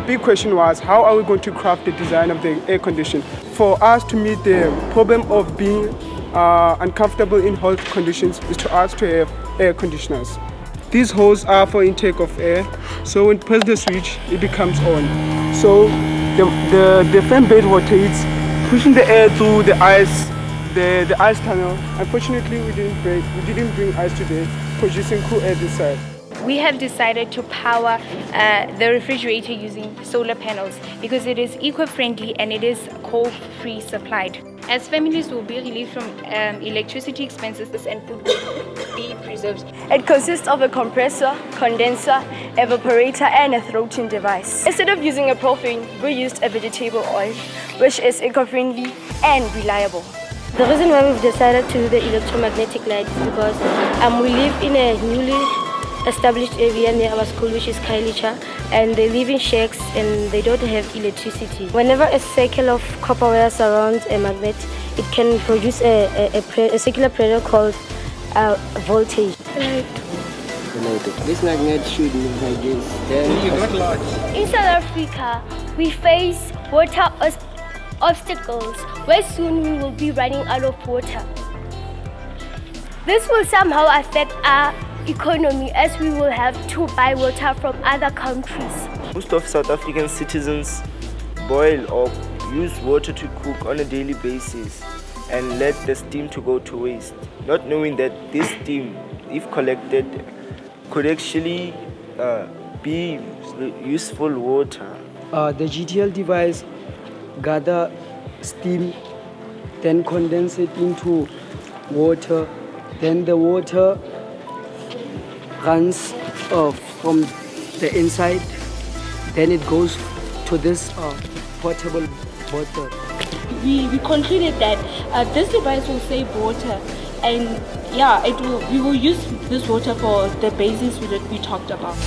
The big question was, how are we going to craft the design of the air condition for us to meet the problem of being uncomfortable in hot conditions is to us to have air conditioners. These holes are for intake of air, so when you press the switch it becomes on. So the fan bed rotates, pushing the air through the ice tunnel. Unfortunately we didn't bring ice today, producing cool air this side. We have decided to power the refrigerator using solar panels because it is eco-friendly and it is coal-free supplied. As families will be relieved from electricity expenses and food will be preserved. It consists of a compressor, condenser, evaporator and a throttling device. Instead of using a propane, we used a vegetable oil, which is eco-friendly and reliable. The reason why we've decided to do the electromagnetic light is because we live in a newly established area near our school, which is Kailicha, and they live in shacks and they don't have electricity. Whenever a circle of copper wire surrounds a magnet, it can produce a circular pressure called voltage. This magnet should move like this. Then you got large. In South Africa, we face water obstacles where soon we will be running out of water. This will somehow affect our economy as we will have to buy water from other countries. Most of South African citizens boil or use water to cook on a daily basis and let the steam to go to waste, not knowing that this steam, if collected, could actually be useful water. The GTL device gather steam, then condense it into water, then the water runs from the inside, then it goes to this portable bottle. We concluded that this device will save water, and we will use this water for the basis that we talked about.